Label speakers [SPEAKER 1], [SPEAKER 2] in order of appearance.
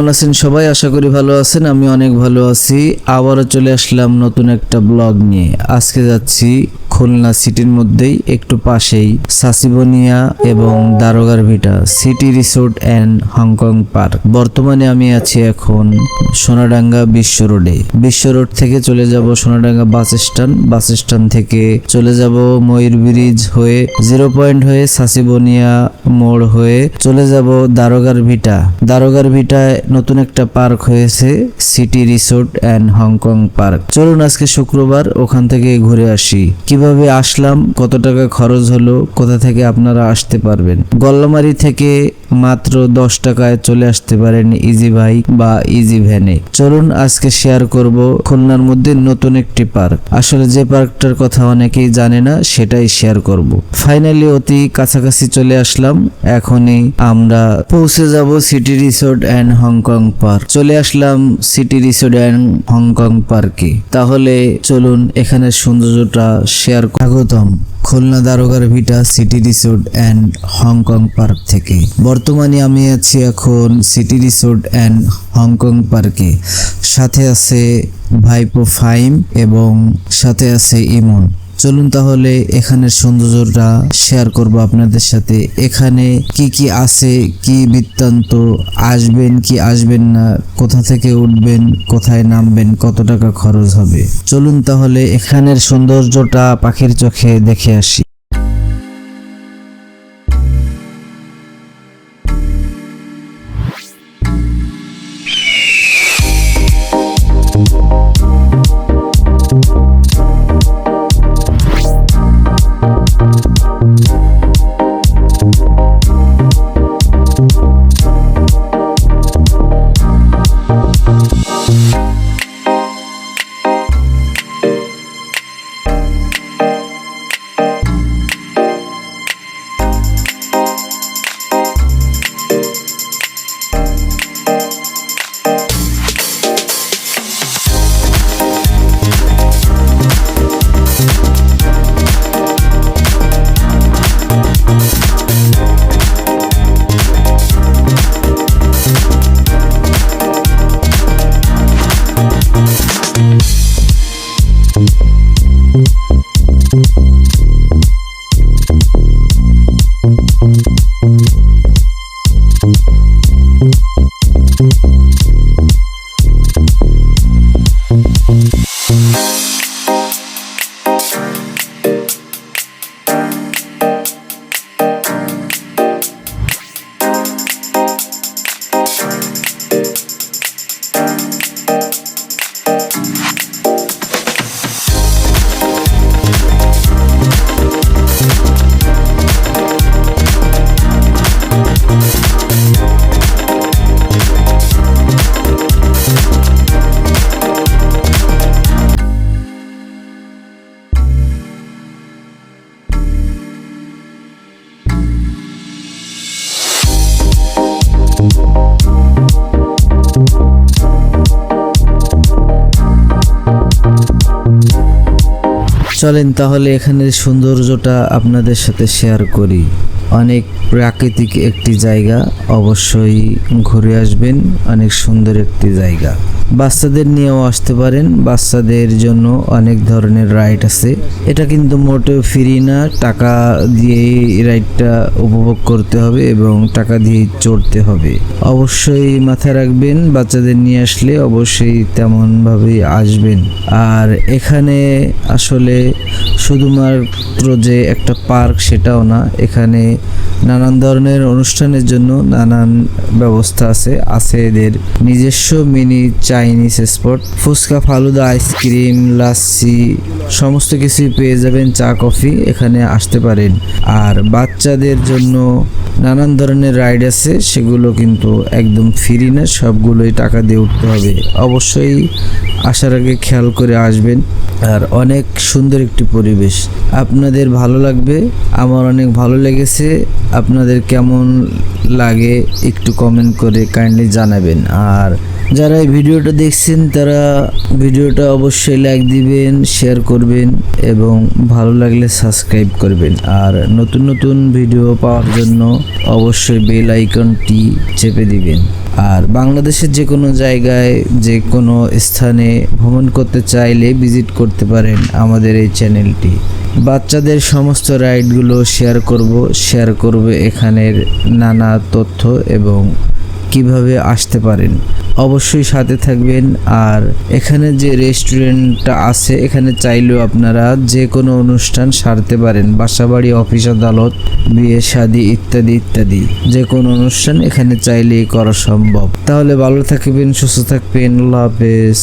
[SPEAKER 1] ভালো আছেন সবাই, আশা করি ভালো আছেন। আমি অনেক ভালো আছি। আবারও চলে আসলাম নতুন একটা ব্লগ নিয়ে। আজকে যাচ্ছি খুলনা সিটির মধ্যেই একটু পাশেই সাসিবনিয়া এবং দারোগার ভিটা City Resort and Hong Kong Park. বর্তমানে আমি আছি এখন সোনাডাঙ্গা বিশ্ব রোডে। বিশ্ব রোড থেকে চলে যাব সোনাডাঙ্গা বাস স্ট্যান্ড থেকে চলে যাব ময়ূর ব্রিজ হয়ে 0 পয়েন্ট হয়ে সাসিবনিয়া মোড় হয়ে চলে যাব দারোগার ভিটায় নতুন একটা পার্ক হয়েছে city Resort and Hong Kong park. চলুন আজকে শুক্রবার ওখান থেকে ঘুরে আসি। কিভাবে আসলাম, কত টাকা খরচ হলো, কোথা থেকে আপনারা আসতে পারবেন। গল্লামারি থেকে মাত্র 10 টাকায় চলে আসতে পারেন ইজি বাইক বা ইজি ভ্যানে। চলুন আজকে শেয়ার করব খুলনার মধ্যে নতুন একটি পার্ক। আসলে যে পার্কটার কথা অনেকেই জানে না, সেটাই শেয়ার করব। ফাইনালি অতি কাছাকাছি চলে আসলাম। এখনই আমরা পৌঁছে যাব City Resort and Hong Kong Park. চলে আসলাম সিটি রিসোর্ট অ্যান্ড হংকং পার্কে। তাহলে চলুন এখানের সৌন্দর্যটা শেয়ার। স্বাগতম খুলনা দারোগার ভিটা City Resort and Hong Kong Park থেকে। বর্তমানে আমি আছি এখন সিটি রিসোর্ট অ্যান্ড হংকং পার্কে। সাথে আছে ভাইপো ফাইম এবং সাথে আছে ইমন। চলুন তাহলে এখানের সৌন্দর্যটা শেয়ার করব আপনাদের সাথে। এখানে কি কি আছে, কি বৃত্তান্ত, আসবেন কি আসবেন না, কোথা থেকে উঠবেন, কোথায় নামবেন, কত টাকা খরচ হবে। চলুন তাহলে এখানের সৌন্দর্যটা পাখির চোখে দেখে আসি। চলেন তাহলে এখানের সৌন্দর্যটা আপনাদের সাথে শেয়ার করি। অনেক প্রাকৃতিক একটি জায়গা, অবশ্যই ঘুরে আসবেন। অনেক সুন্দর একটি জায়গা। বাচ্চাদের নিয়েও আসতে পারেন। বাচ্চাদের জন্য অনেক ধরনের রাইড আছে। এটা কিন্তু মোটেও ফ্রি না, টাকা দিয়েই রাইডটা উপভোগ করতে হবে এবং টাকা দিয়ে চড়তে হবে। অবশ্যই মাথায় রাখবেন, বাচ্চাদের নিয়ে আসলে অবশ্যই তেমনভাবেই আসবেন। আর এখানে আসলে শুধুমাত্র যে একটা পার্ক সেটাও না, এখানে নানান ধরনের অনুষ্ঠানের জন্য নানান ব্যবস্থা আছে এদের নিজস্ব mini Chinese spot. Fuchka, falooda, ice cream, lassi সমস্ত কিছুই পেয়ে যাবেন। চা, কফি এখানে আসতে পারেন। আর বাচ্চাদের জন্য নানান ধরনের রাইড আছে, সেগুলো কিন্তু একদম ফ্রি না, সবগুলোই টাকা দিয়ে উঠতে হবে। অবশ্যই আসার আগে খেয়াল করে আসবেন। আর অনেক সুন্দর একটি পরিবেশ, আপনাদের ভালো লাগবে। আমার অনেক ভালো লেগেছে। আপনাদের কেমন লাগে একটু কমেন্ট করে কাইন্ডলি জানাবেন। আর যারা এই ভিডিওটা দেখছেন তারা ভিডিওটা অবশ্যই লাইক দিবেন, শেয়ার করবেন এবং ভালো লাগলে সাবস্ক্রাইব করবেন। আর নতুন নতুন ভিডিও পাওয়ার জন্য অবশ্যই বেল আইকনটি চেপে দিবেন। আর বাংলাদেশের যে কোনো জায়গায় যে কোনো স্থানে ভ্রমণ করতে চাইলে ভিজিট করতে পারেন আমাদের এই চ্যানেলটি। বাচ্চাদের সমস্ত রাইডগুলো শেয়ার করব এখানের নানা তথ্য এবং কিভাবে আসতে পারেন। অবশ্যই সাথে থাকবেন। আর এখানে যে রেস্টুরেন্টটা আছে এখানে চাইলেও আপনারা যে কোনো অনুষ্ঠান সারতে পারেন, বাসাবাড়ি, অফিস আদালত, বিয়ে শাদী ইত্যাদি ইত্যাদি যে কোনো অনুষ্ঠান এখানে চাইলেই করা সম্ভব। তাহলে ভালো থাকবেন, সুস্থ থাকবেন, আল্লাহ হাফেজ।